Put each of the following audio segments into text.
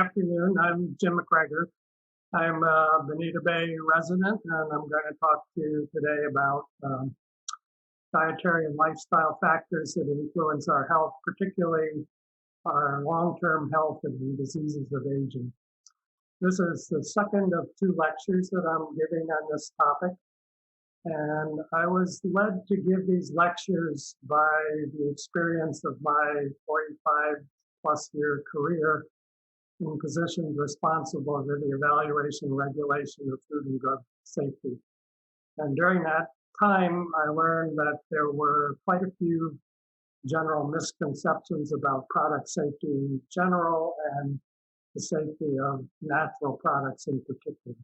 afternoon. I'm Jim MacGregor. I'm a Bonita Bay resident, and I'm going to talk to you today about dietary and lifestyle factors that influence our health, particularly our long-term health and diseases of aging. This is the second of two lectures that I'm giving on this topic, and I was led to give these lectures by the experience of my 45-plus-year career in positions responsible for the evaluation and regulation of food and drug safety. And during that time, I learned that there were quite a few general misconceptions about product safety in general and the safety of natural products in particular.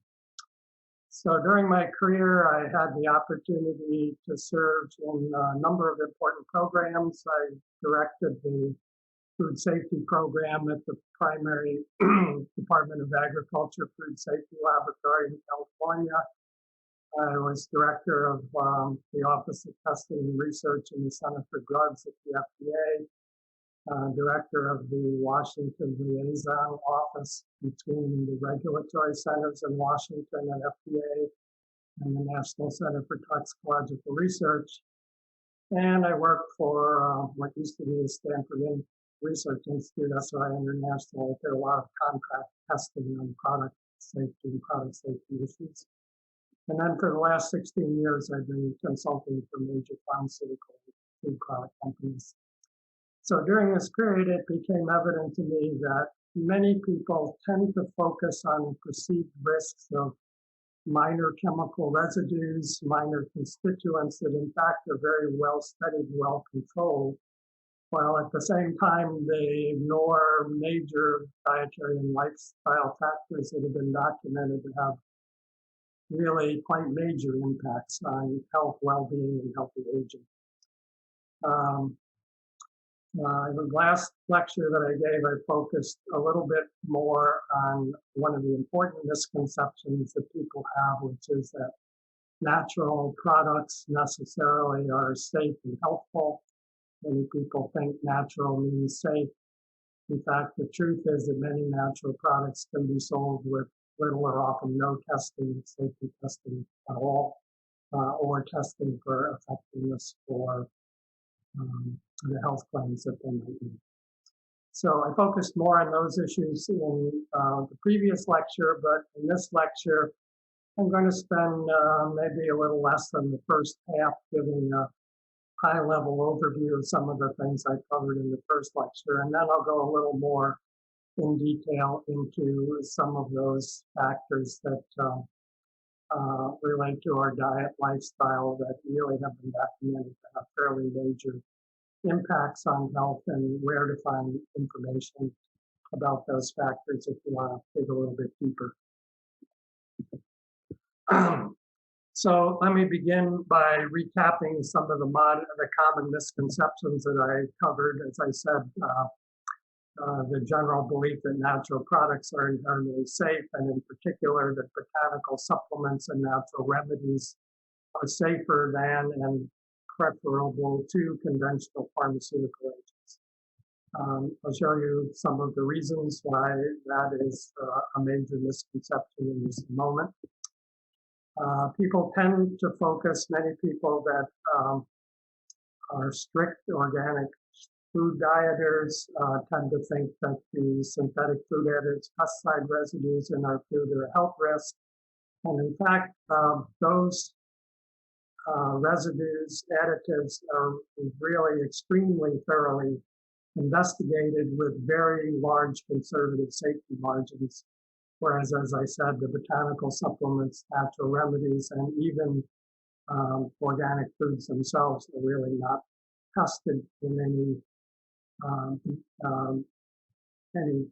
So during my career, I had the opportunity to serve in a number of important programs. I directed the food safety program at the primary Department of Agriculture Food Safety Laboratory in California. I was director of the Office of Testing and Research in the Center for Drugs at the FDA, director of the Washington Liaison Office between the regulatory centers in Washington and FDA and the National Center for Toxicological Research. And I worked for what used to be the Stanford Research Institute, SRI International. Did a lot of contract testing on product safety and product safety issues. And then for the last 16 years, I've been consulting for major pharmaceutical food product companies. So during this period, it became evident to me that many people tend to focus on perceived risks of minor chemical residues, minor constituents that in fact are very well studied, well controlled, while at the same time they ignore major dietary and lifestyle factors that have been documented to have really quite major impacts on health, well-being, and healthy aging. The last lecture that I gave, I focused a little bit more on one of the important misconceptions that people have, which is that natural products necessarily are safe and healthful. Many people think natural means safe. In fact, the truth is that many natural products can be sold with little or often no testing, safety testing at all, or testing for effectiveness for the health claims that they might make. So I focused more on those issues in the previous lecture, but in this lecture, I'm going to spend maybe a little less than the first half giving a high-level overview of some of the things I covered in the first lecture, and then I'll go a little more in detail into some of those factors that relate to our diet lifestyle that really have been documented to have fairly major impacts on health, and where to find information about those factors if you want to dig a little bit deeper. So let me begin by recapping some of the common misconceptions that I covered. As I said, the general belief that natural products are inherently safe, and in particular that botanical supplements and natural remedies are safer than and preferable to conventional pharmaceutical agents. I'll show you some of the reasons why that is a major misconception in this moment. People tend to focus, many people that are strict organic food dieters tend to think that the synthetic food additives, pesticide residues in our food are a health risk. And in fact, those residues, additives are really extremely thoroughly investigated with very large conservative safety margins. Whereas, as I said, the botanical supplements, natural remedies, and even organic foods themselves are really not tested in any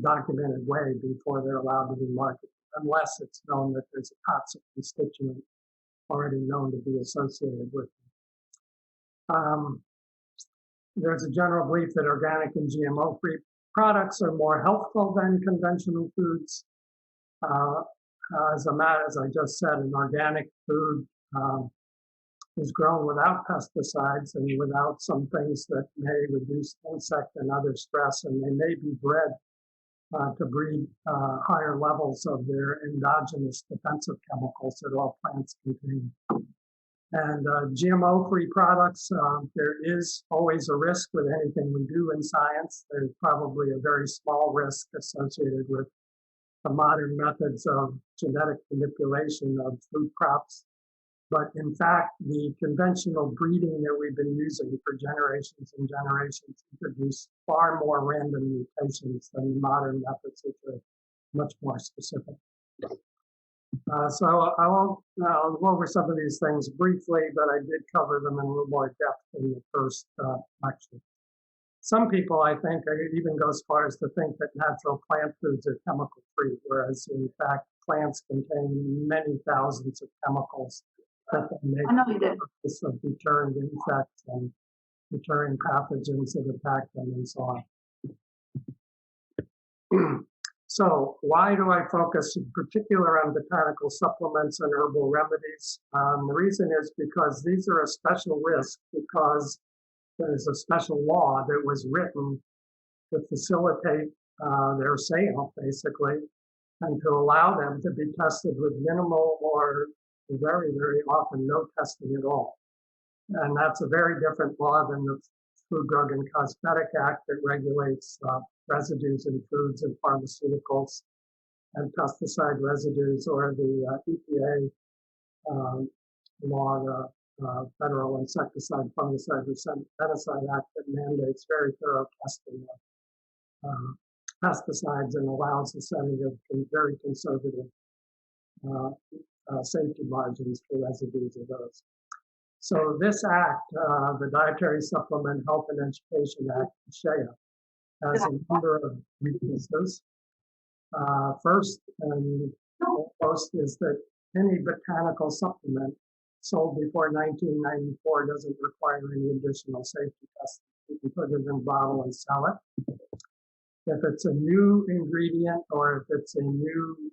documented way before they're allowed to be marketed, unless it's known that there's a toxic constituent already known to be associated with them. There's a general belief that organic and GMO-free products are more healthful than conventional foods. As I just said, an organic food is grown without pesticides and without some things that may reduce insect and other stress, and they may be bred to breed higher levels of their endogenous defensive chemicals that all plants contain. And GMO-free products, there is always a risk with anything we do in science. There's probably a very small risk associated with the modern methods of genetic manipulation of food crops. But in fact, the conventional breeding that we've been using for generations and generations introduce far more random mutations than the modern methods, which are much more specific. So I won't go over some of these things briefly, but I did cover them in a little more depth in the first lecture. Some people, I think, even go as far as to think that natural plant foods are chemical-free, whereas in fact, plants contain many thousands of chemicals that they make for the purpose of deterring insects and deterring pathogens that attack them and so on. So why do I focus in particular on botanical supplements and herbal remedies? The reason is because these are a special risk, because there's a special law that was written to facilitate their sale, basically, and to allow them to be tested with minimal or very, very often no testing at all. And that's a very different law than the Food, Drug, and Cosmetic Act that regulates residues in foods and pharmaceuticals and pesticide residues, or the EPA law, the Federal Insecticide, Fungicide, and Pesticide Act that mandates very thorough testing of pesticides and allows the setting of very conservative safety margins for residues of those. So this act, the Dietary Supplement Health and Education Act, SHEA, has a number of weaknesses. First and foremost is that any botanical supplement sold before 1994 doesn't require any additional safety testing. You can put it in a bottle and sell it. If it's a new ingredient, or if it's a new,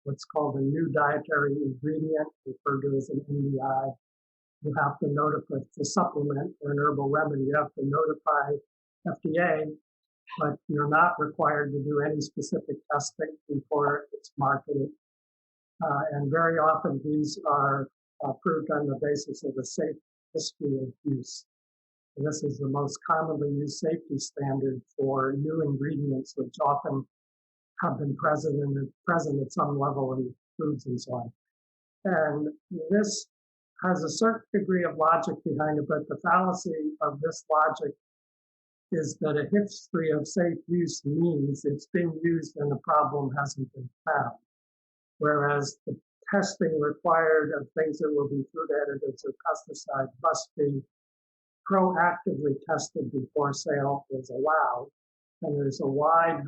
what's called a new dietary ingredient, referred to as an NDI, you have to notify the supplement or an herbal remedy. You have to notify FDA, but you're not required to do any specific testing before it's marketed. And very often these are approved on the basis of a safe history of use. And this is the most commonly used safety standard for new ingredients, which often have been present at some level in foods and so on. And this has a certain degree of logic behind it, but the fallacy of this logic is that a history of safe use means it's been used and the problem hasn't been found. Whereas the testing required of things that will be food additives or pesticides must be proactively tested before sale is allowed. And there's a wide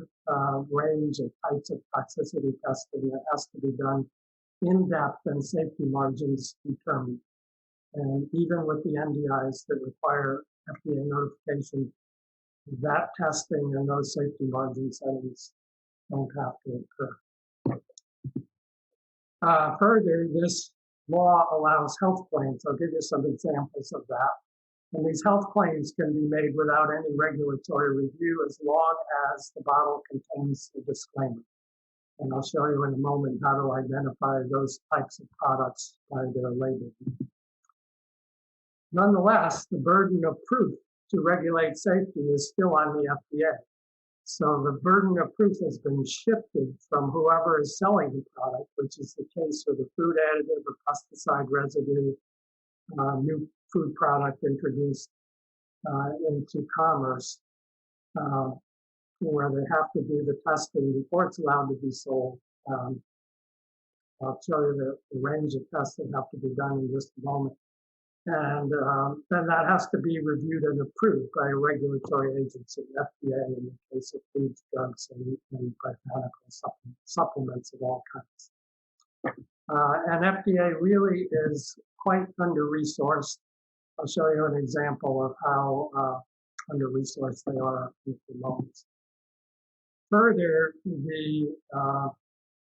range of types of toxicity testing that has to be done in depth and safety margins determined. And even with the NDIs that require FDA notification, that testing and those safety margin settings don't have to occur. Further, this law allows health claims. I'll give you some examples of that. And these health claims can be made without any regulatory review as long as the bottle contains a disclaimer. And I'll show you in a moment how to identify those types of products by their label. Nonetheless, the burden of proof to regulate safety is still on the FDA. So the burden of proof has been shifted from whoever is selling the product, which is the case with a food additive or pesticide residue, new food product introduced into commerce, where they have to do the testing before it's allowed to be sold. I'll show you the range of tests that have to be done in just a moment. And then that has to be reviewed and approved by a regulatory agency, FDA in the case of foods, drugs, and botanical supplements of all kinds. And FDA really is quite under-resourced. I'll show you an example of how under-resourced they are at the moment. Further, the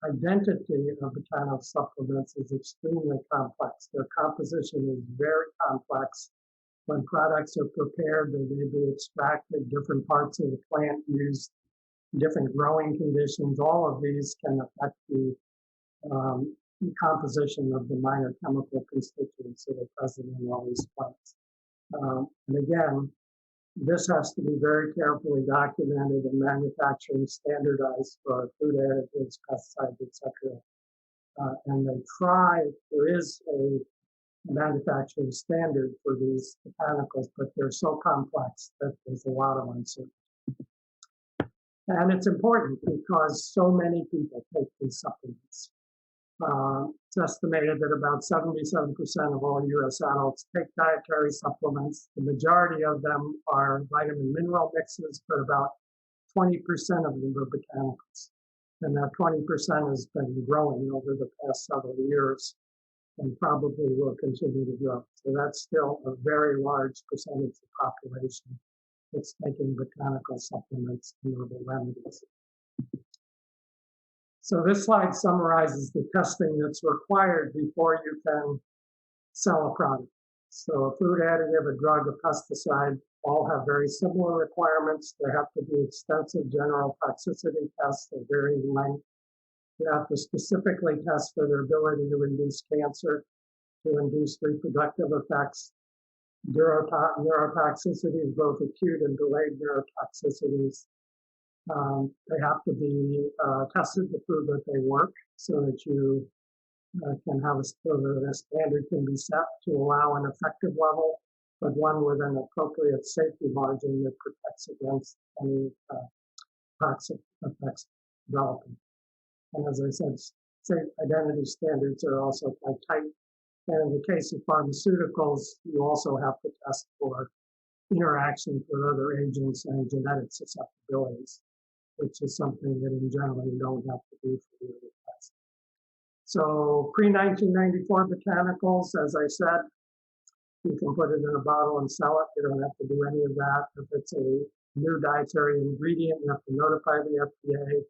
identity of botanical supplements is extremely complex. Their composition is very complex. When products are prepared, they may be extracted, different parts of the plant used, different growing conditions. All of these can affect the composition of the minor chemical constituents that are present in all these plants. And again, this has to be very carefully documented and manufacturing standardized for food additives, pesticides, etc. And there is a manufacturing standard for these botanicals, but they're so complex that there's a lot of uncertainty. And it's important because so many people take these supplements. It's estimated that about 77% of all U.S. adults take dietary supplements. The majority of them are vitamin mineral mixes, but about 20% of them are botanicals. And that 20% has been growing over the past several years and probably will continue to grow. So that's still a very large percentage of the population that's taking botanical supplements and herbal remedies. So this slide summarizes the testing that's required before you can sell a product. So a food additive, a drug, a pesticide, all have very similar requirements. There have to be extensive general toxicity tests of varying length. You have to specifically test for their ability to induce cancer, to induce reproductive effects, neurotoxicities, both acute and delayed neurotoxicities. They have to be tested to prove that they work so that you can have a standard can be set to allow an effective level, but one with an appropriate safety margin that protects against any toxic effects developing. And as I said, safe identity standards are also quite tight. And in the case of pharmaceuticals, you also have to test for interactions with other agents and genetic susceptibilities, which is something that in general you don't have to do for the other tests. So pre-1994 botanicals, as I said, you can put it in a bottle and sell it. You don't have to do any of that. If it's a new dietary ingredient, you have to notify the FDA.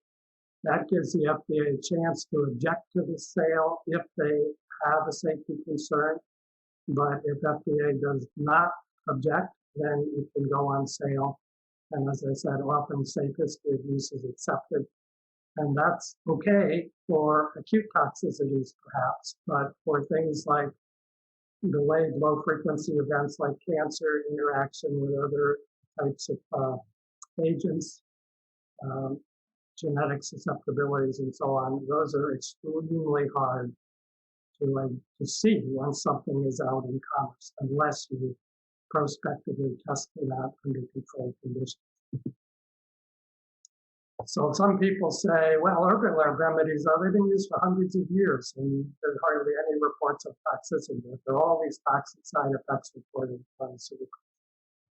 That gives the FDA a chance to object to the sale if they have a safety concern. But if FDA does not object, then it can go on sale. And as I said, often safe history of use is accepted. And that's okay for acute toxicities, perhaps, but for things like delayed low-frequency events like cancer, interaction with other types of agents, genetic susceptibilities, and so on, those are extremely hard to see once something is out in commerce, unless you prospectively test for that under controlled conditions. So some people say, well, herbal remedies, they've been used for hundreds of years, and there's hardly any reports of toxicity. But there are all these toxic side effects reported in pharmaceuticals.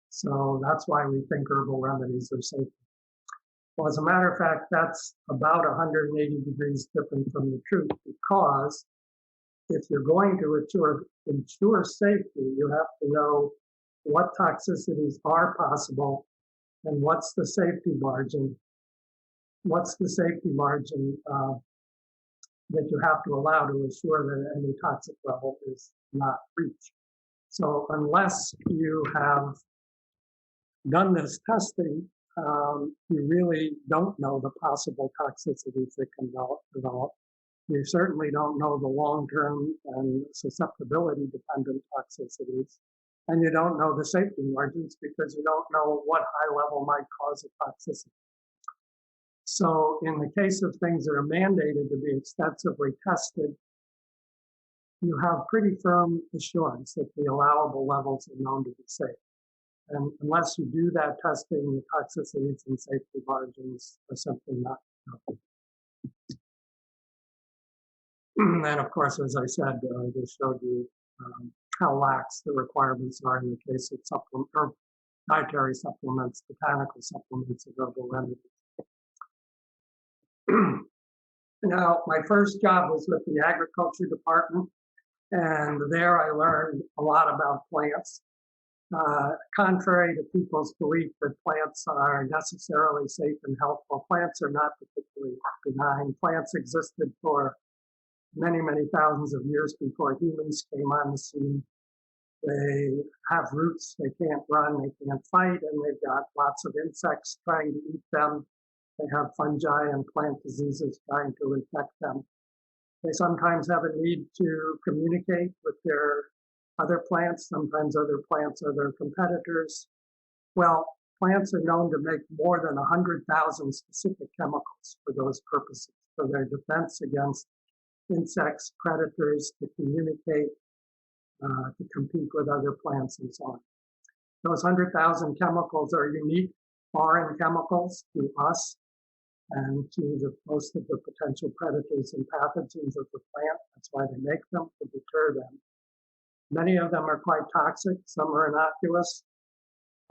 So that's why we think herbal remedies are safe. Well, as a matter of fact, that's about 180 degrees different from the truth, because if you're going to ensure safety, you have to know what toxicities are possible and what's the safety margin. What's the safety margin that you have to allow to ensure that any toxic level is not reached? So unless you have done this testing, you really don't know the possible toxicities that can develop. You certainly don't know the long-term and susceptibility-dependent toxicities. And you don't know the safety margins because you don't know what high level might cause a toxicity. So in the case of things that are mandated to be extensively tested, you have pretty firm assurance that the allowable levels are known to be safe. And unless you do that testing, the toxicities and safety margins are simply not known. And of course, as I said, this showed you how lax the requirements are in the case of dietary supplements, botanical supplements, and herbal remedies. Now, my first job was with the agriculture department, and there I learned a lot about plants. Contrary to people's belief that plants are necessarily safe and healthful, plants are not particularly benign. Plants existed for many, many thousands of years before humans came on the scene. They have roots, they can't run, they can't fight, and they've got lots of insects trying to eat them. They have fungi and plant diseases trying to infect them. They sometimes have a need to communicate with their other plants. Sometimes other plants are their competitors. Well, plants are known to make more than 100,000 specific chemicals for those purposes, for their defense against insects, predators, to communicate, to compete with other plants and so on. Those 100,000 chemicals are unique foreign chemicals to us and to most of the potential predators and pathogens of the plant. That's why they make them, to deter them. Many of them are quite toxic. Some are innocuous.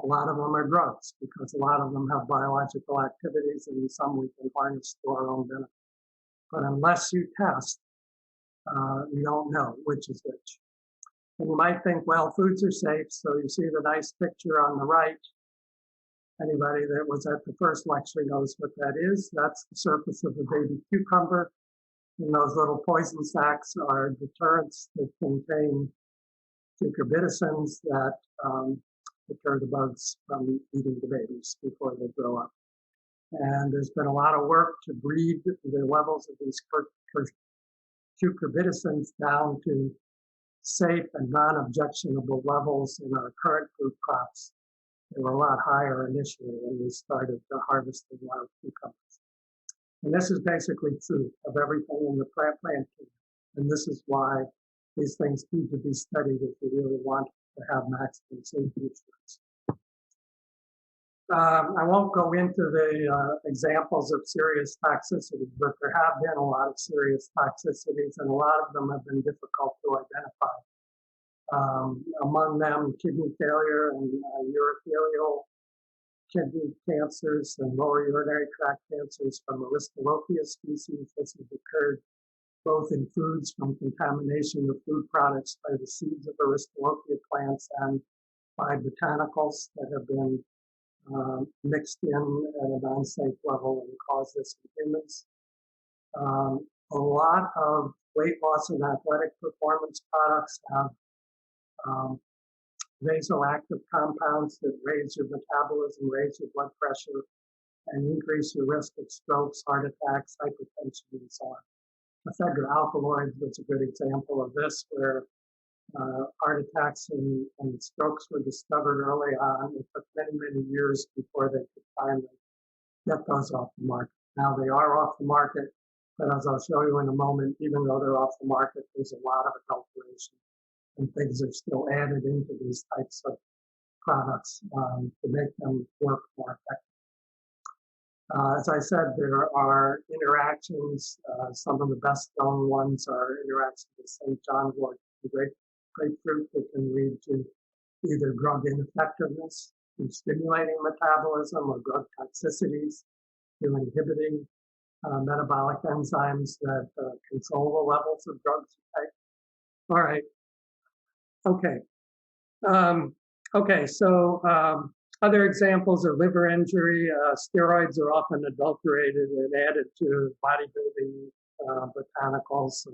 A lot of them are drugs because a lot of them have biological activities and some we can harness to our own benefit. But unless you test, you don't know which is which. And you might think, well, foods are safe. So you see the nice picture on the right. Anybody that was at the first lecture knows what that is. That's the surface of a baby cucumber. And those little poison sacs are deterrents that contain cucurbitacins that deter the bugs from eating the babies before they grow up. And there's been a lot of work to breed the levels of these cucurbitacins down to safe and non-objectionable levels in our current fruit crops. They were a lot higher initially when we started to harvest the wild cucumbers. And this is basically true of everything in the plant kingdom. And this is why these things need to be studied if you really want to have maximum safety assurance. I won't go into the examples of serious toxicity, but there have been a lot of serious toxicities, and a lot of them have been difficult to identify. Among them, kidney failure and urothelial kidney cancers and lower urinary tract cancers from Aristolochia species. This has occurred both in foods from contamination of food products by the seeds of Aristolochia plants and by botanicals that have been mixed in at an unsafe level and cause this in humans. A lot of weight loss and athletic performance products have vasoactive compounds that raise your metabolism, raise your blood pressure, and increase your risk of strokes, heart attacks, hypertension, and so on. Ephedra alkaloids was a good example of this, where heart attacks and strokes were discovered early on. It took many, many years before they could finally get those off the market. Now they are off the market, but as I'll show you in a moment, even though they're off the market, there's a lot of adulteration and things are still added into these types of products to make them work more effectively. As I said, there are interactions. Some of the best known ones are interactions with St. John wort and grapefruit that can lead to either drug ineffectiveness through stimulating metabolism or drug toxicities through inhibiting metabolic enzymes that control the levels of drugs you take. All right. Okay. So other examples are liver injury. Steroids are often adulterated and added to bodybuilding botanicals.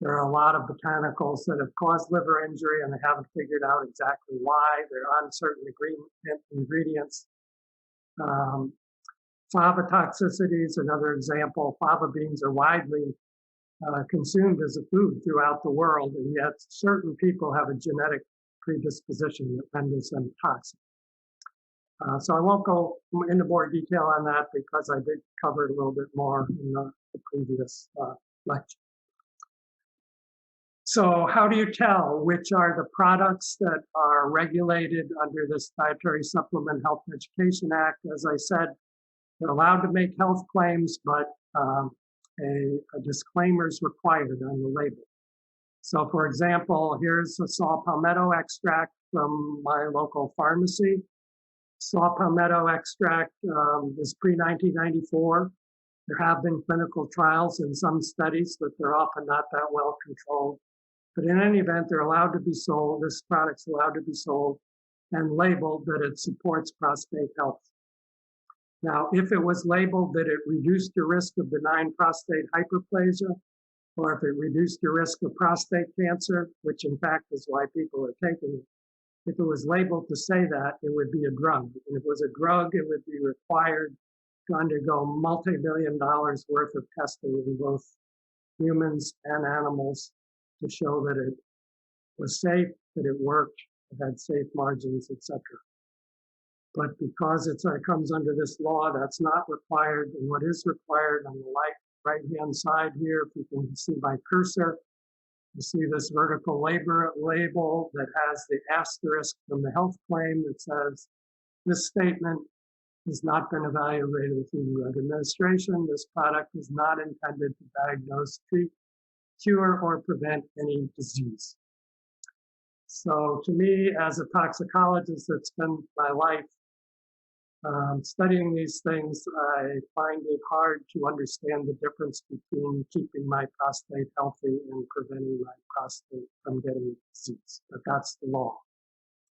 There are a lot of botanicals that have caused liver injury, and they haven't figured out exactly why. They're on certain ingredients. Fava toxicity is another example. Fava beans are widely consumed as a food throughout the world, and yet certain people have a genetic predisposition that renders them toxic. So I won't go into more detail on that because I did cover it a little bit more in the previous lecture. So how do you tell which are the products that are regulated under this Dietary Supplement Health Education Act? As I said, they're allowed to make health claims, but a disclaimer is required on the label. So for example, here's a saw palmetto extract from my local pharmacy. Saw palmetto extract is pre-1994. There have been clinical trials and some studies, but they're often not that well controlled. But in any event, they're allowed to be sold. This product's allowed to be sold and labeled that it supports prostate health. Now, if it was labeled that it reduced your risk of benign prostate hyperplasia, or if it reduced your risk of prostate cancer, which in fact is why people are taking it, if it was labeled to say that, it would be a drug. And if it was a drug, it would be required to undergo multi-million dollars worth of testing in both humans and animals to show that it was safe, that it worked, it had safe margins, etc. But because it comes under this law, that's not required. And what is required on the right-hand side here, if you can see my cursor, you see this vertical label that has the asterisk from the health claim that says, this statement has not been evaluated with Food and Drug Administration. This product is not intended to diagnose, treat, cure, or prevent any disease. So to me, as a toxicologist, that's been my life. Studying these things, I find it hard to understand the difference between keeping my prostate healthy and preventing my prostate from getting disease. But that's the law,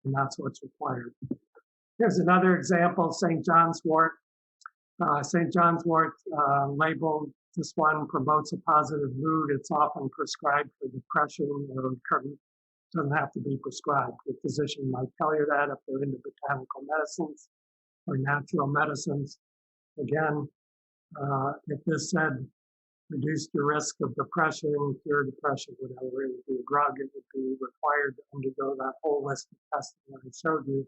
and that's what's required. Here's another example, St. John's wort. St. John's wort label, this one promotes a positive mood. It's often prescribed for depression, or doesn't have to be prescribed. The physician might tell you that if they're into botanical medicines or natural medicines. Again, if this said reduce the risk of depression, cure depression, whatever, it would be a drug. It would be required to undergo that whole list of testing that I showed you.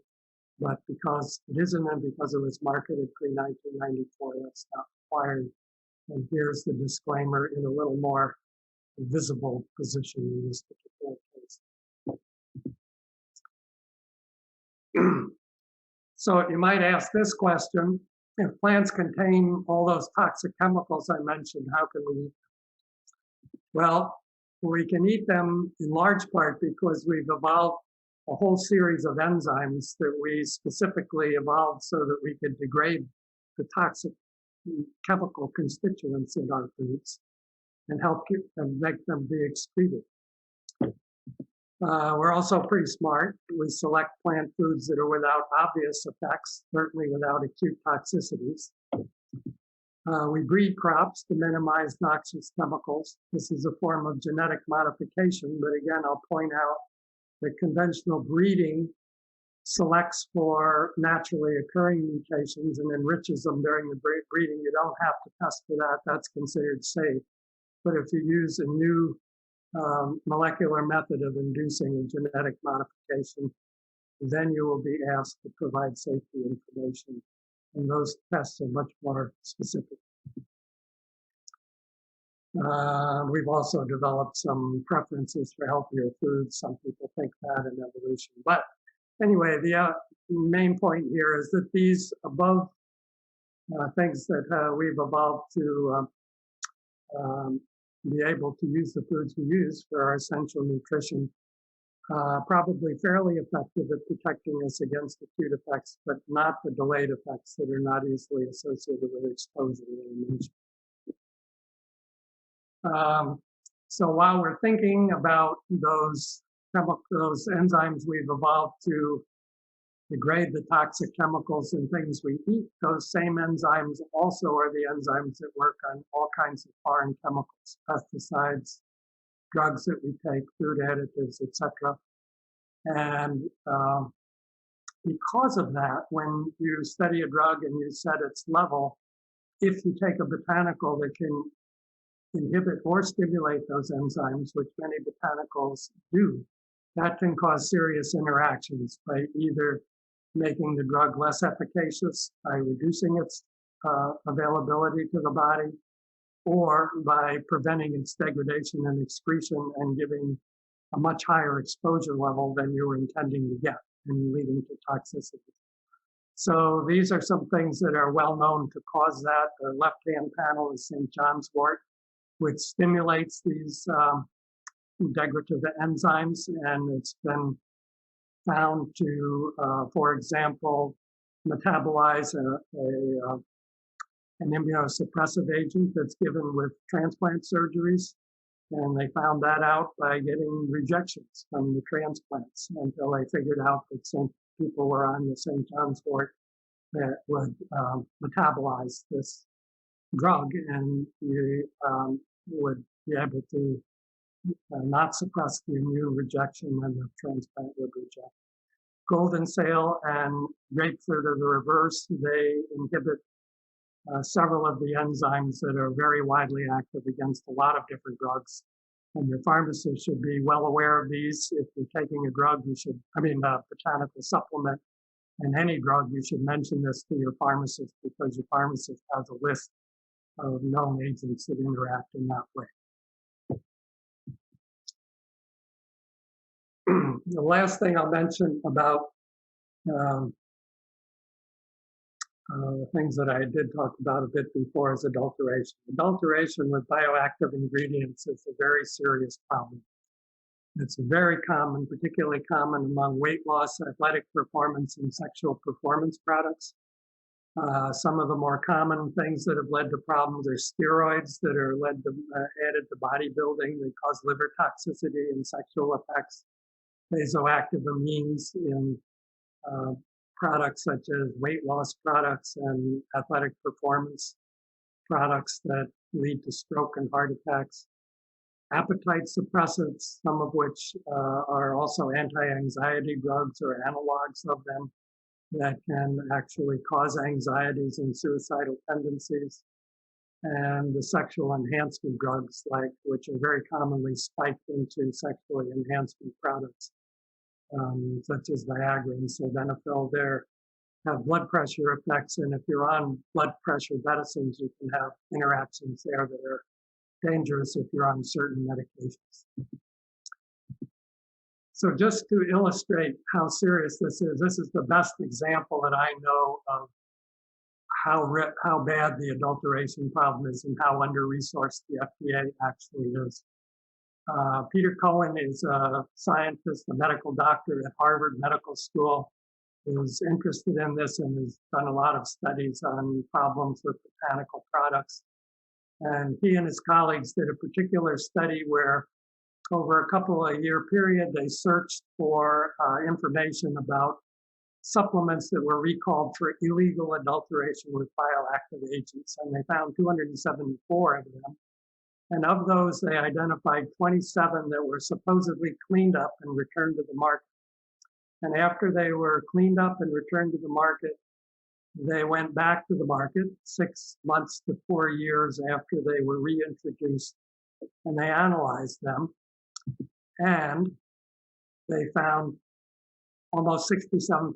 But because it isn't, and because it was marketed pre-1994, that's not required. And here's the disclaimer in a little more visible position in this particular case. So you might ask this question: if plants contain all those toxic chemicals I mentioned, how can we eat them? Well, we can eat them in large part because we've evolved a whole series of enzymes that we specifically evolved so that we could degrade the toxic chemical constituents in our foods and help make them be excreted. We're also pretty smart. We select plant foods that are without obvious effects, certainly without acute toxicities. We breed crops to minimize noxious chemicals. This is a form of genetic modification, but again, I'll point out that conventional breeding selects for naturally occurring mutations and enriches them during the breeding. You don't have to test for that. That's considered safe. But if you use a new molecular method of inducing a genetic modification, then you will be asked to provide safety information. And those tests are much more specific. We've also developed some preferences for healthier foods. Some people think that in evolution. But anyway, the main point here is that these above things that we've evolved to be able to use the foods we use for our essential nutrition, probably fairly effective at protecting us against acute effects, but not the delayed effects that are not easily associated with exposure to elimination. So while we're thinking about those enzymes we've evolved to degrade the toxic chemicals in things we eat, those same enzymes also are the enzymes that work on all kinds of foreign chemicals, pesticides, drugs that we take, food additives, etc. And because of that, when you study a drug and you set its level, if you take a botanical that can inhibit or stimulate those enzymes, which many botanicals do, that can cause serious interactions by either making the drug less efficacious by reducing its availability to the body, or by preventing its degradation and excretion and giving a much higher exposure level than you were intending to get, and leading to toxicity. So these are some things that are well known to cause that. The left-hand panel is St. John's wort, which stimulates these degradative enzymes, and it's been found to, for example, metabolize an immunosuppressive agent that's given with transplant surgeries. And they found that out by getting rejections from the transplants until they figured out that some people were on the St. John's wort that would metabolize this drug, and you would be able to not suppress the immune rejection when the transplant would reject. Golden sail and grapefruit are the reverse. They inhibit several of the enzymes that are very widely active against a lot of different drugs. And your pharmacist should be well aware of these. If you're taking a drug, botanical supplement and any drug, you should mention this to your pharmacist, because your pharmacist has a list of known agents that interact in that way. The last thing I'll mention about the things that I did talk about a bit before is adulteration. Adulteration with bioactive ingredients is a very serious problem. It's very common, particularly common among weight loss, athletic performance, and sexual performance products. Some of the more common things that have led to problems are steroids that are added to bodybuilding. They cause liver toxicity and sexual effects. Vasoactive amines in products such as weight loss products and athletic performance products that lead to stroke and heart attacks. Appetite suppressants, some of which are also anti-anxiety drugs or analogs of them that can actually cause anxieties and suicidal tendencies. And the sexual enhancement drugs, which are very commonly spiked into sexually enhancement products, such as Viagra and sildenafil. They have blood pressure effects, and if you're on blood pressure medicines, you can have interactions there that are dangerous if you're on certain medications. So just to illustrate how serious this is the best example that I know of how bad the adulteration problem is and how under-resourced the FDA actually is. Peter Cohen is a scientist, a medical doctor at Harvard Medical School, who's interested in this and has done a lot of studies on problems with botanical products. And he and his colleagues did a particular study where over a couple of year period, they searched for information about supplements that were recalled for illegal adulteration with bioactive agents. And they found 274 of them. And of those, they identified 27 that were supposedly cleaned up and returned to the market. And after they were cleaned up and returned to the market, they went back to the market 6 months to 4 years after they were reintroduced, and they analyzed them. And they found almost 67%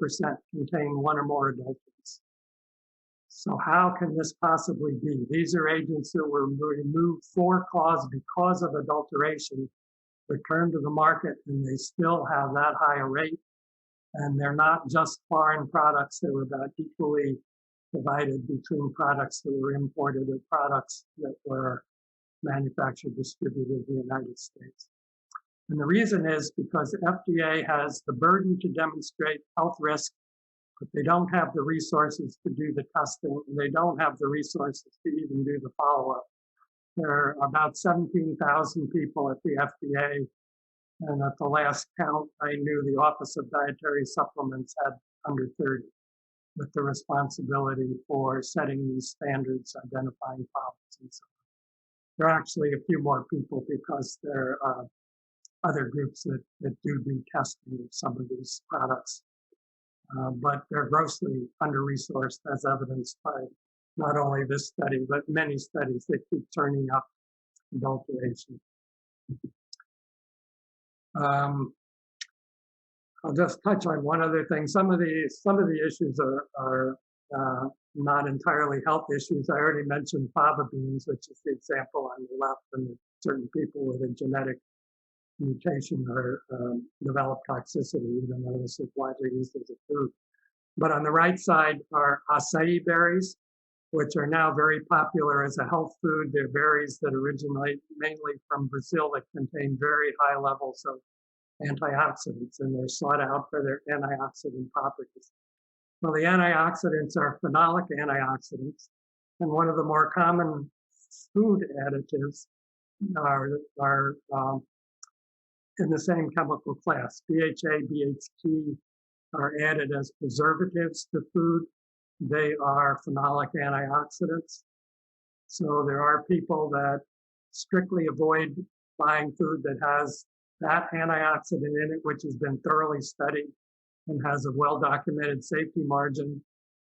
contain one or more adulterants. So how can this possibly be? These are agents that were removed for cause because of adulteration, returned to the market, and they still have that high a rate. And they're not just foreign products. They were about equally divided between products that were imported or products that were manufactured, distributed in the United States. And the reason is because the FDA has the burden to demonstrate health risk, but they don't have the resources to do the testing, and they don't have the resources to even do the follow-up. There are about 17,000 people at the FDA, and at the last count, I knew the Office of Dietary Supplements had under 30, with the responsibility for setting these standards, identifying problems, and so on. There are actually a few more people because there are other groups that do testing of some of these products. But they're grossly under-resourced, as evidenced by not only this study, but many studies that keep turning up adulteration. I'll just touch on one other thing. Some of the issues are not entirely health issues. I already mentioned fava beans, which is the example on the left, and certain people with a genetic mutation or develop toxicity, even though this is widely used as a food. But on the right side are acai berries, which are now very popular as a health food. They're berries that originate mainly from Brazil that contain very high levels of antioxidants, and they're sought out for their antioxidant properties. Well, the antioxidants are phenolic antioxidants, and one of the more common food additives are in the same chemical class. BHA, BHT are added as preservatives to food. They are phenolic antioxidants. So there are people that strictly avoid buying food that has that antioxidant in it, which has been thoroughly studied and has a well-documented safety margin.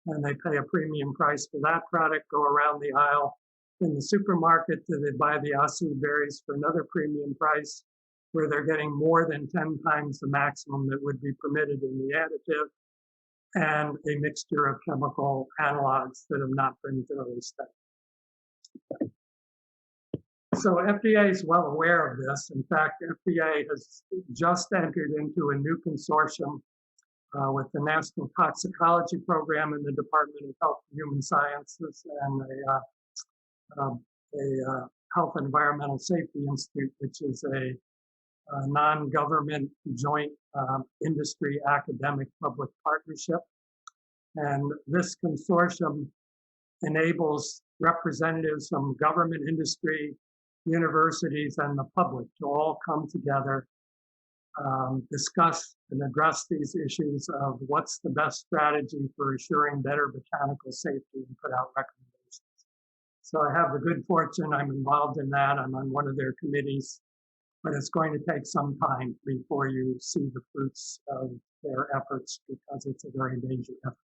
and they pay a premium price for that product, go around the aisle in the supermarket, they buy the Aussie berries for another premium price, where they're getting more than 10 times the maximum that would be permitted in the additive, and a mixture of chemical analogs that have not been thoroughly studied. So FDA is well aware of this. In fact, FDA has just entered into a new consortium with the National Toxicology Program in the Department of Health and Human Sciences and a Health and Environmental Safety Institute, which is a non-government joint industry academic public partnership. And this consortium enables representatives from government, industry, universities, and the public to all come together, discuss and address these issues of what's the best strategy for assuring better botanical safety, and put out recommendations. So I have the good fortune, I'm involved in that. I'm on one of their committees, but it's going to take some time before you see the fruits of their efforts, because it's a very major effort.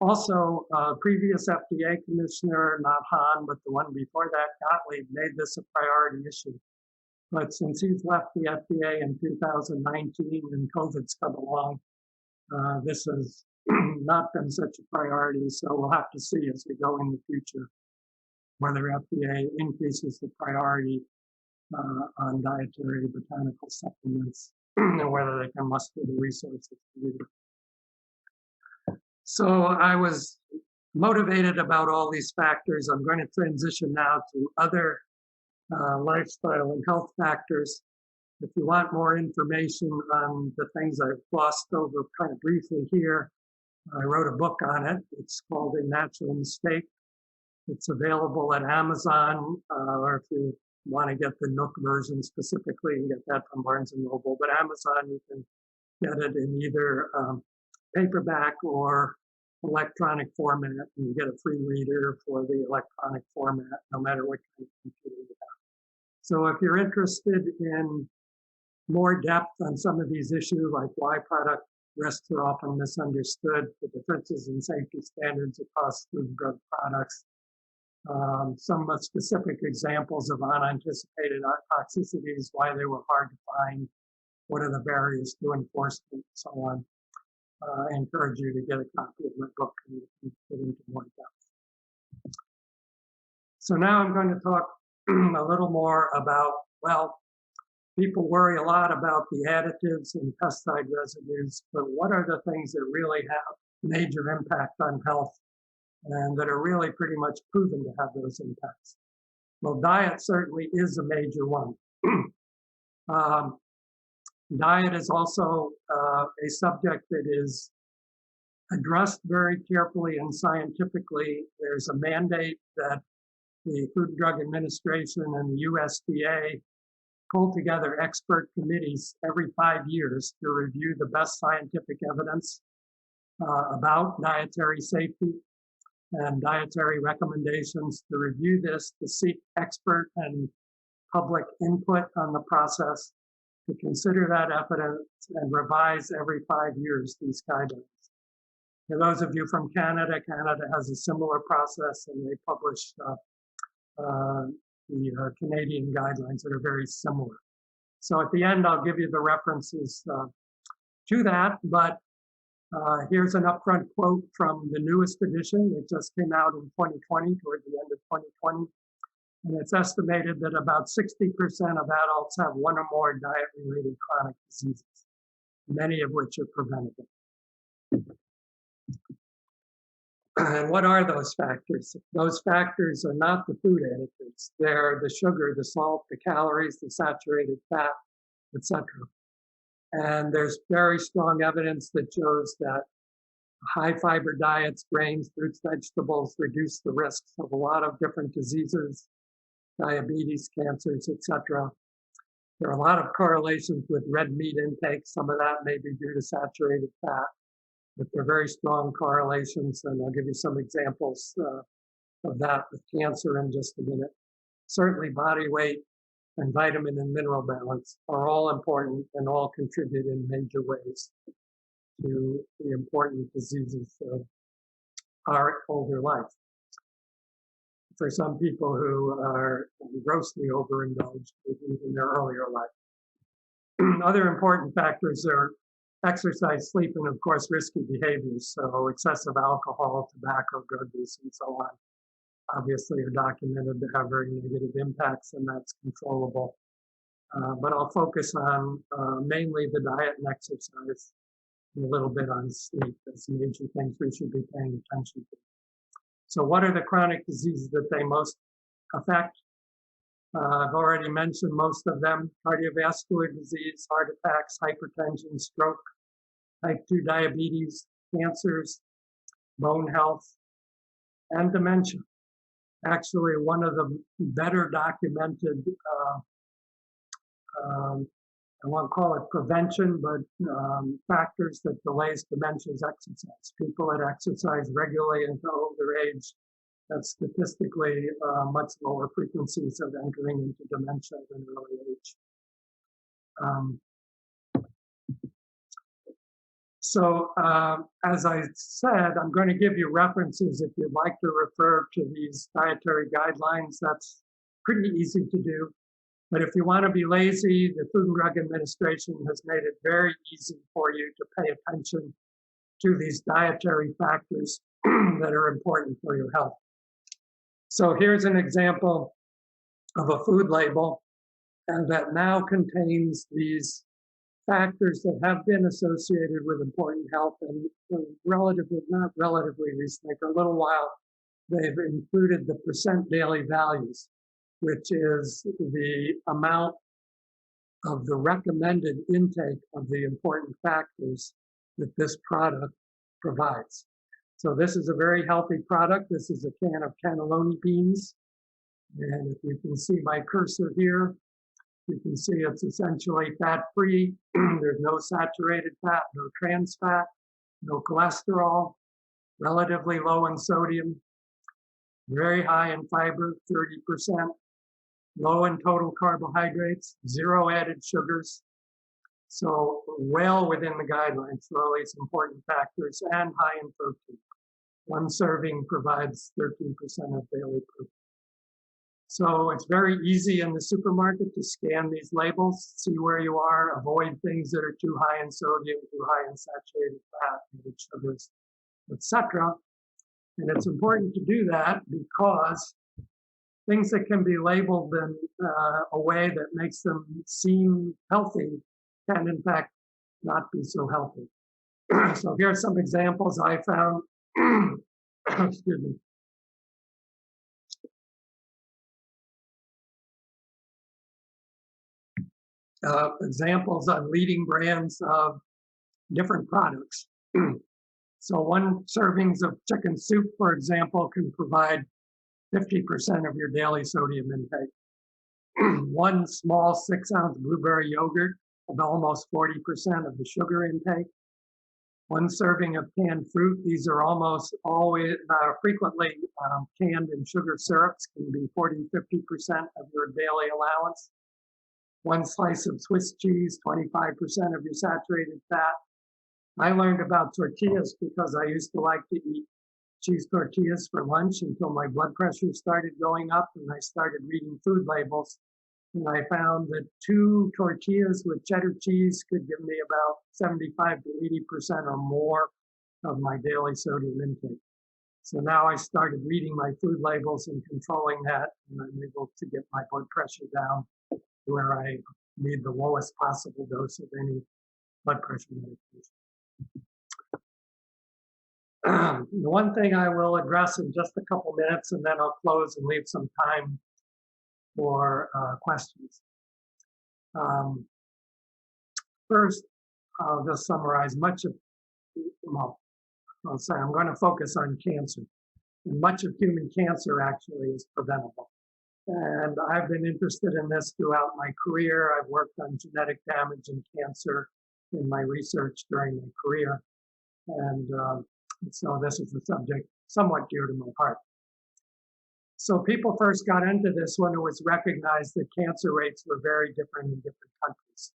Also, previous FDA commissioner, not Hahn, but the one before that, Gottlieb, made this a priority issue. But since he's left the FDA in 2019 and COVID's come along, this has not been such a priority. So we'll have to see as we go in the future whether FDA increases the priority on dietary botanical supplements and whether they can muster the resources to do it. So I was motivated about all these factors. I'm going to transition now to other lifestyle and health factors. If you want more information on the things I've glossed over kind of briefly here, I wrote a book on it. It's called A Natural Mistake. It's available at Amazon, or if you want to get the Nook version specifically, you can get that from Barnes & Noble. But Amazon, you can get it in either paperback or electronic format, and you get a free reader for the electronic format, no matter what kind of computer you have. So if you're interested in more depth on some of these issues, like why product risks are often misunderstood, the differences in safety standards across food and drug products, some specific examples of unanticipated toxicities, why they were hard to find, what are the barriers to enforcement, and so on. I encourage you to get a copy of my book and get into more depth. So now I'm going to talk a little more about, well, people worry a lot about the additives and pesticide residues, but what are the things that really have major impact on health and that are really pretty much proven to have those impacts? Well, diet certainly is a major one. Diet is also a subject that is addressed very carefully and scientifically. There's a mandate that the Food and Drug Administration and the USDA pull together expert committees every 5 years to review the best scientific evidence about dietary safety and dietary recommendations, to review this, to seek expert and public input on the process, to consider that evidence and revise every 5 years these guidelines. For those of you from Canada, Canada has a similar process, and they publish the Canadian guidelines that are very similar. So at the end, I'll give you the references to that, but here's an upfront quote from the newest edition. It just came out in 2020, toward the end of 2020. And it's estimated that about 60% of adults have one or more diet-related chronic diseases, many of which are preventable. And what are those factors? Those factors are not the food additives. They're the sugar, the salt, the calories, the saturated fat, etc. And there's very strong evidence that shows that high fiber diets, grains, fruits, vegetables, reduce the risks of a lot of different diseases, diabetes, cancers, etc. There are a lot of correlations with red meat intake. Some of that may be due to saturated fat, but they're very strong correlations, and I'll give you some examples of that with cancer in just a minute. Certainly body weight and vitamin and mineral balance are all important and all contribute in major ways to the important diseases of our older life. For some people who are grossly overindulged in their earlier life. Other important factors are exercise, sleep, and of course risky behaviors. So excessive alcohol, tobacco, drug use, and so on, obviously are documented to have very negative impacts, and that's controllable. But I'll focus on mainly the diet and exercise, and a little bit on sleep as major things we should be paying attention to. So what are the chronic diseases that they most affect? I've already mentioned most of them: cardiovascular disease, heart attacks, hypertension, stroke, type 2 diabetes, cancers, bone health, and dementia. Actually, one of the better documented, I won't call it prevention, but factors that delays dementia is exercise. People that exercise regularly into older age have statistically much lower frequencies of entering into dementia than early age. As I said, I'm going to give you references if you'd like to refer to these dietary guidelines. That's pretty easy to do. But if you want to be lazy, the Food and Drug Administration has made it very easy for you to pay attention to these dietary factors that are important for your health. So here's an example of a food label that now contains these factors that have been associated with important health, and not relatively recently, for a little while, they've included the percent daily values, which is the amount of the recommended intake of the important factors that this product provides. So this is a very healthy product. This is a can of cannelloni beans. And if you can see my cursor here, you can see it's essentially fat-free. There's no saturated fat, no trans fat, no cholesterol, relatively low in sodium, very high in fiber, 30%, low in total carbohydrates, 0 added sugars. So well within the guidelines for all these important factors, and high in protein. One serving provides 13% of daily protein. So it's very easy in the supermarket to scan these labels, see where you are, avoid things that are too high in sodium, too high in saturated fat, added sugars, etc. And it's important to do that because things that can be labeled in a way that makes them seem healthy can, in fact, not be so healthy. So here are some examples I found. Excuse me. Examples on leading brands of different products. So one servings of chicken soup, for example, can provide 50% of your daily sodium intake. One small 6-ounce blueberry yogurt of almost 40% of the sugar intake. One serving of canned fruit, these are almost always frequently canned in sugar syrups, can be 40-50% of your daily allowance. One slice of Swiss cheese, 25% of your saturated fat. I learned about tortillas because I used to like to eat cheese tortillas for lunch until my blood pressure started going up, and I started reading food labels. And I found that 2 tortillas with cheddar cheese could give me about 75 to 80% or more of my daily sodium intake. So now I started reading my food labels and controlling that, and I'm able to get my blood pressure down where I need the lowest possible dose of any blood pressure medication. The one thing I will address in just a couple minutes, and then I'll close and leave some time for questions. First, I'll just summarize I'll say I'm going to focus on cancer. And much of human cancer actually is preventable. And I've been interested in this throughout my career. I've worked on genetic damage and cancer in my research during my career. And so this is a subject somewhat dear to my heart. So people first got into this when it was recognized that cancer rates were very different in different countries.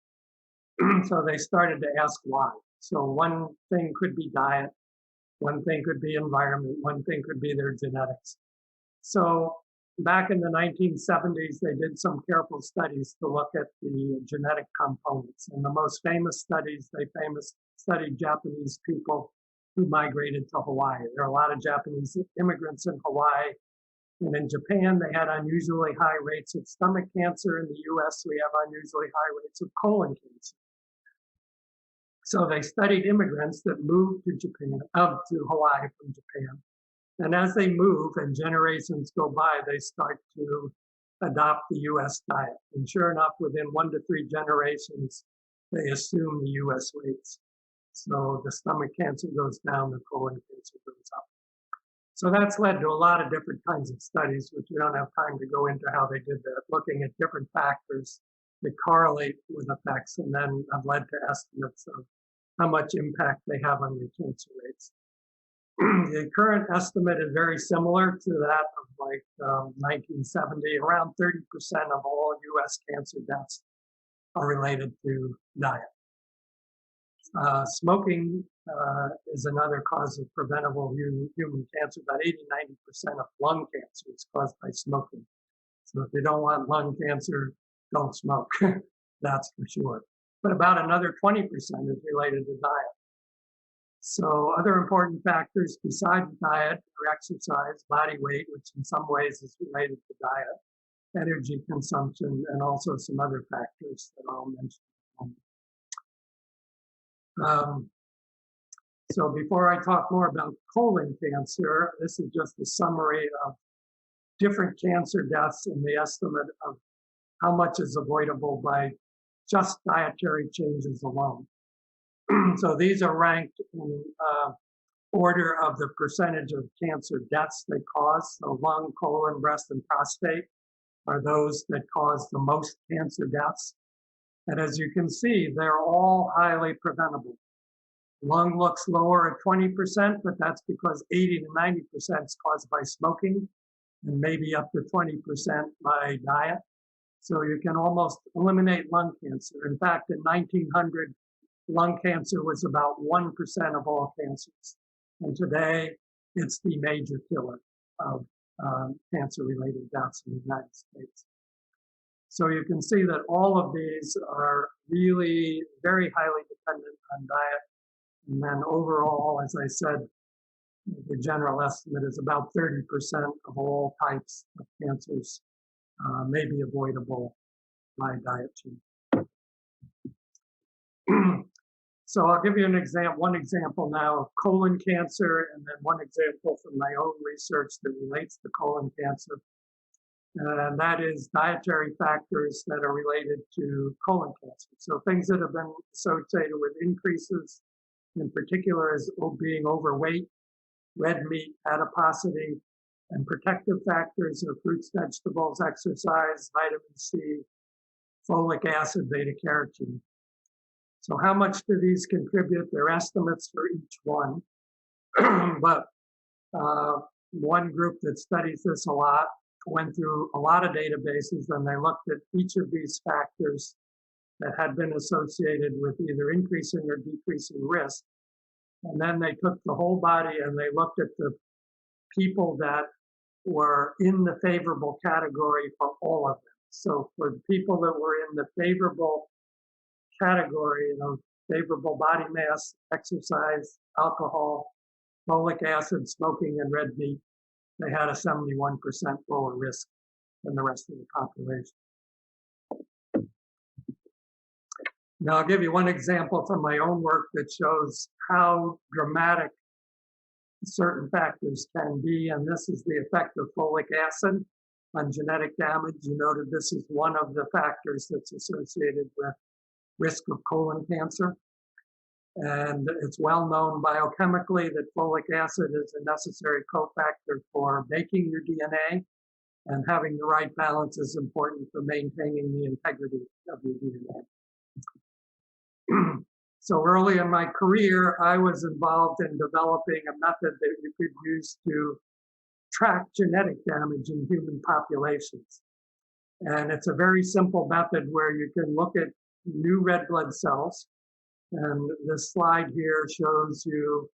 So they started to ask why. So one thing could be diet. One thing could be environment. One thing could be their genetics. So back in the 1970s, they did some careful studies to look at the genetic components. And the most famous studies, they studied Japanese people who migrated to Hawaii. There are a lot of Japanese immigrants in Hawaii. And in Japan, they had unusually high rates of stomach cancer. In the US, we have unusually high rates of colon cancer. So they studied immigrants that moved to Hawaii from Japan. And as they move and generations go by, they start to adopt the US diet. And sure enough, within 1 to 3 generations, they assume the US rates. So the stomach cancer goes down, the colon cancer goes up. So that's led to a lot of different kinds of studies, which we don't have time to go into how they did that, looking at different factors that correlate with effects, and then have led to estimates of how much impact they have on your cancer rates. The current estimate is very similar to that of 1970. Around 30% of all US cancer deaths are related to diet. Smoking is another cause of preventable human cancer. About 80–90% of lung cancer is caused by smoking. So if you don't want lung cancer, don't smoke. That's for sure. But about another 20% is related to diet. So other important factors besides diet are exercise, body weight, which in some ways is related to diet, energy consumption, and also some other factors that I'll mention. So before I talk more about colon cancer, this is just a summary of different cancer deaths and the estimate of how much is avoidable by just dietary changes alone. So these are ranked in order of the percentage of cancer deaths they cause. So lung, colon, breast, and prostate are those that cause the most cancer deaths. And as you can see, they're all highly preventable. Lung looks lower at 20%, but that's because 80–90% is caused by smoking and maybe up to 20% by diet. So you can almost eliminate lung cancer. In fact, in 1900, lung cancer was about 1% of all cancers. And today, it's the major killer of cancer-related deaths in the United States. So you can see that all of these are really very highly dependent on diet. And then overall, as I said, the general estimate is about 30% of all types of cancers may be avoidable by diet change. So I'll give you one example now of colon cancer, and then one example from my own research that relates to colon cancer. And that is dietary factors that are related to colon cancer. So things that have been associated with increases, in particular, as being overweight, red meat, adiposity, and protective factors are fruits, vegetables, exercise, vitamin C, folic acid, beta-carotene. So how much do these contribute? There are estimates for each one. But one group that studies this a lot went through a lot of databases, and they looked at each of these factors that had been associated with either increasing or decreasing risk. And then they took the whole body and they looked at the people that were in the favorable category for all of them. So for the people that were in the favorable category, favorable body mass, exercise, alcohol, folic acid, smoking, and red meat, they had a 71% lower risk than the rest of the population. Now, I'll give you one example from my own work that shows how dramatic certain factors can be, and this is the effect of folic acid on genetic damage. You noted this is one of the factors that's associated with risk of colon cancer. And it's well known biochemically that folic acid is a necessary cofactor for making your DNA, and having the right balance is important for maintaining the integrity of your DNA. So early in my career, I was involved in developing a method that you could use to track genetic damage in human populations. And it's a very simple method where you can look at new red blood cells. And this slide here shows you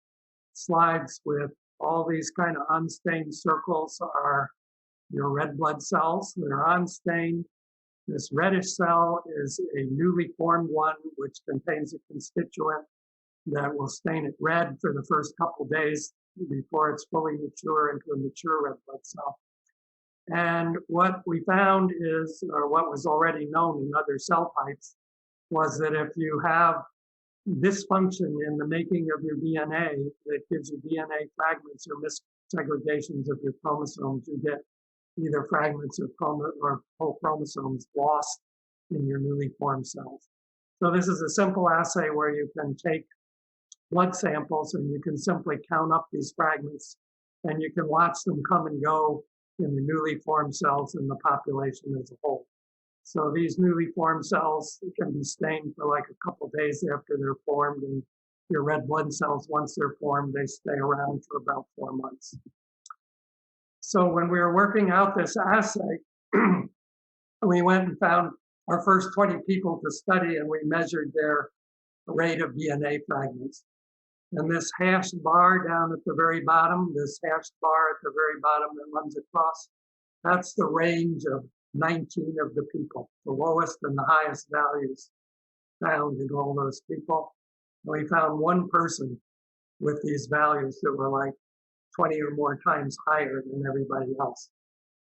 slides with all these kind of unstained circles are your red blood cells that are unstained. This reddish cell is a newly formed one, which contains a constituent that will stain it red for the first couple days before it's fully mature into a mature red blood cell. And what we found is, or what was already known in other cell types, was that if you have dysfunction in the making of your DNA that gives you DNA fragments or missegregations of your chromosomes, you get either fragments or whole chromosomes lost in your newly formed cells. So this is a simple assay where you can take blood samples and you can simply count up these fragments and you can watch them come and go in the newly formed cells in the population as a whole. So these newly formed cells can be stained for like a couple days after they're formed, and your red blood cells, once they're formed, they stay around for about 4 months. So when we were working out this assay, we went and found our first 20 people to study, and we measured their rate of DNA fragments. And this hashed bar down at the very bottom, this hashed bar at the very bottom that runs across, that's the range of 19 of the people, the lowest and the highest values found in all those people. And we found one person with these values that were like 20 or more times higher than everybody else.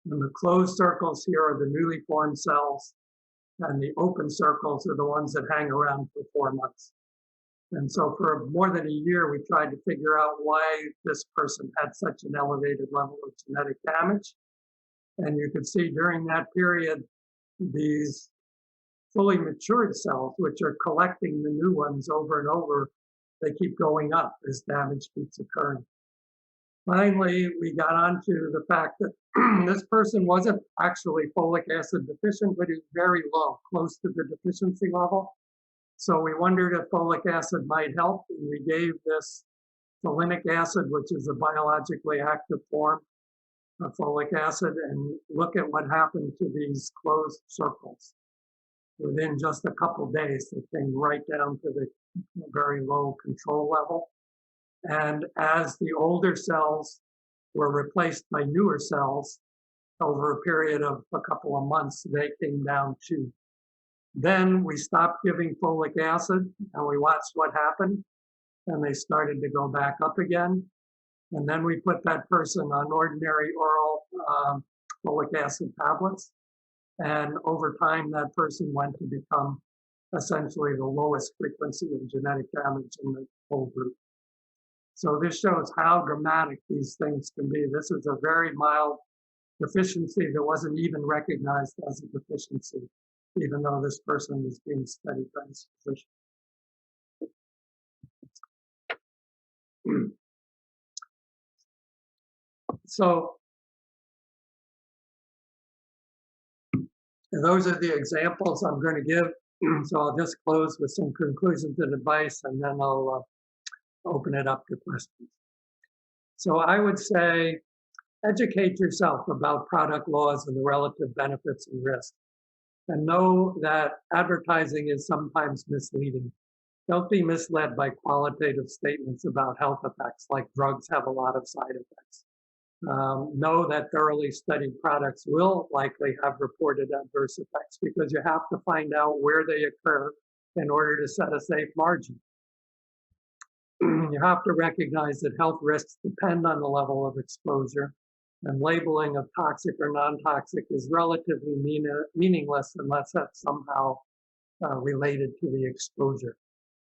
And the closed circles here are the newly formed cells, and the open circles are the ones that hang around for 4 months. And so for more than a year, we tried to figure out why this person had such an elevated level of genetic damage. And you could see during that period, these fully matured cells, which are collecting the new ones over and over, they keep going up as damage keeps occurring. Finally, we got onto the fact that this person wasn't actually folic acid deficient, but is very low, close to the deficiency level. So we wondered if folic acid might help, and we gave this folinic acid, which is a biologically active form of folic acid, and look at what happened to these closed circles. Within just a couple days, they came right down to the very low control level. And as the older cells were replaced by newer cells over a period of a couple of months, they came down too. Then we stopped giving folic acid and we watched what happened, and they started to go back up again. And then we put that person on ordinary oral folic acid tablets. And over time, that person went to become essentially the lowest frequency of genetic damage in the whole group. So this shows how dramatic these things can be. This is a very mild deficiency that wasn't even recognized as a deficiency, even though this person is being studied by his physician. So those are the examples I'm going to give. So I'll just close with some conclusions and advice, and then I'll open it up to questions. So I would say, educate yourself about product laws and the relative benefits and risks. And know that advertising is sometimes misleading. Don't be misled by qualitative statements about health effects, like drugs have a lot of side effects. Know that thoroughly studied products will likely have reported adverse effects, because you have to find out where they occur in order to set a safe margin. You have to recognize that health risks depend on the level of exposure, and labeling of toxic or non-toxic is relatively meaningless unless that's somehow related to the exposure.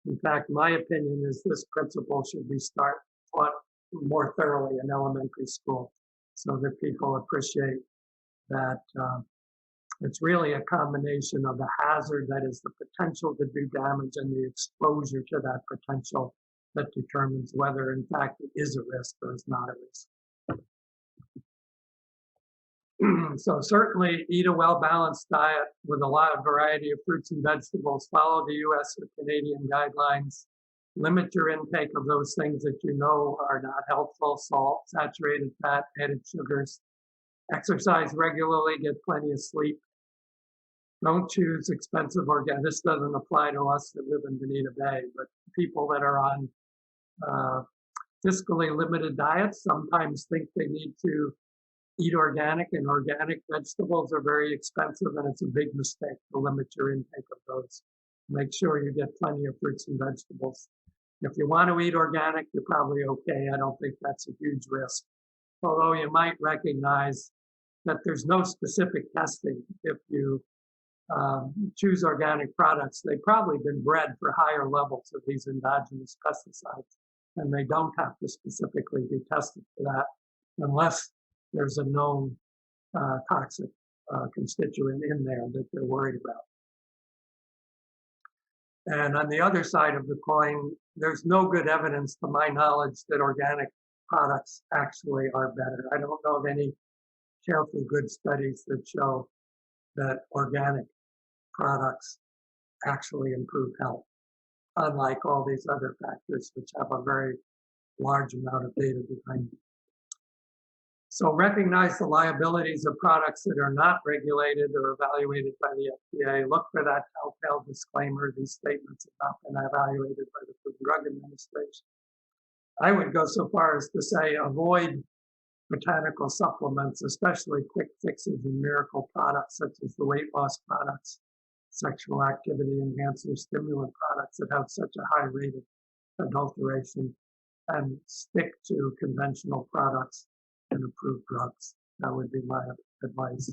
In fact, my opinion is this principle should be taught more thoroughly in elementary school, so that people appreciate that it's really a combination of the hazard, that is the potential to do damage, and the exposure to that potential that determines whether in fact it is a risk or is not a risk. So certainly eat a well-balanced diet with a lot of variety of fruits and vegetables. Follow the US or Canadian guidelines. Limit your intake of those things that you know are not helpful: salt, saturated fat, added sugars. Exercise regularly, get plenty of sleep. Don't choose expensive organic. This doesn't apply to us that live in Bonita Bay, but people that are on fiscally limited diets sometimes think they need to eat organic, and organic vegetables are very expensive, and it's a big mistake to limit your intake of those. Make sure you get plenty of fruits and vegetables. If you want to eat organic, you're probably okay. I don't think that's a huge risk. Although you might recognize that there's no specific testing. If you choose organic products, they've probably been bred for higher levels of these endogenous pesticides, and they don't have to specifically be tested for that unless there's a known toxic constituent in there that they're worried about. And on the other side of the coin, there's no good evidence, to my knowledge, that organic products actually are better. I don't know of any careful, good studies that show that organic products actually improve health, unlike all these other factors, which have a very large amount of data behind them. So recognize the liabilities of products that are not regulated or evaluated by the FDA. Look for that telltale disclaimer. These statements have not been evaluated by the Food and Drug Administration. I would go so far as to say avoid botanical supplements, especially quick fixes and miracle products such as the weight loss products, sexual activity enhancer, stimulant products that have such a high rate of adulteration, and stick to conventional products and approved drugs. That would be my advice.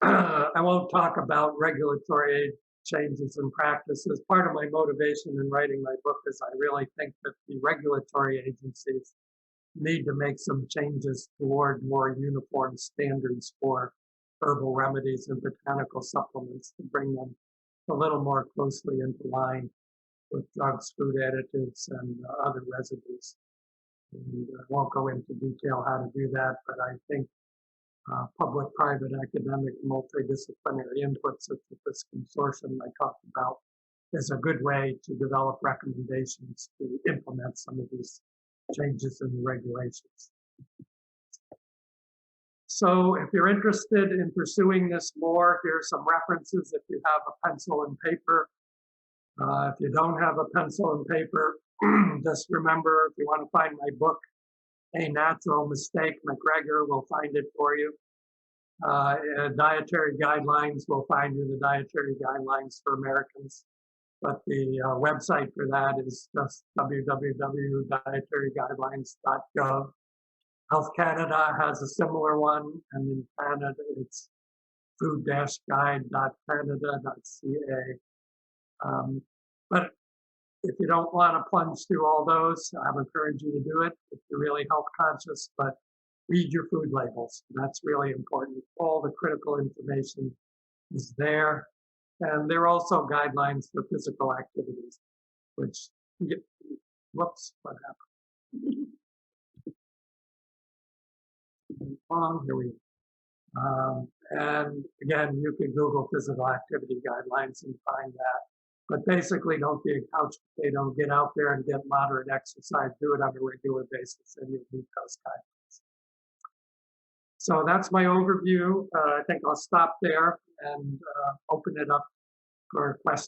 I won't talk about regulatory changes and practices. Part of my motivation in writing my book is I really think that the regulatory agencies need to make some changes toward more uniform standards for herbal remedies and botanical supplements to bring them a little more closely into line with drugs, food additives, and other residues. And I won't go into detail how to do that, but I think public, private, academic, multidisciplinary input such as this consortium I talked about is a good way to develop recommendations to implement some of these changes in the regulations. So if you're interested in pursuing this more, here's some references if you have a pencil and paper. If you don't have a pencil and paper, just remember, if you want to find my book, A Natural Mistake, MacGregor will find it for you. Dietary guidelines will find you the dietary guidelines for Americans. But the website for that is just www.dietaryguidelines.gov. Health Canada has a similar one, and in Canada it's food-guide.canada.ca. But if you don't want to plunge through all those, I would encourage you to do it if you're really health conscious, but read your food labels. That's really important. All the critical information is there. And there are also guidelines for physical activities, which, whoops, what happened? Here we go. And again, you can Google physical activity guidelines and find that. But basically, don't be a couch potato. Get out there and get moderate exercise. Do it on a regular basis, and you'll meet those guidelines. So that's my overview. I think I'll stop there and open it up for questions.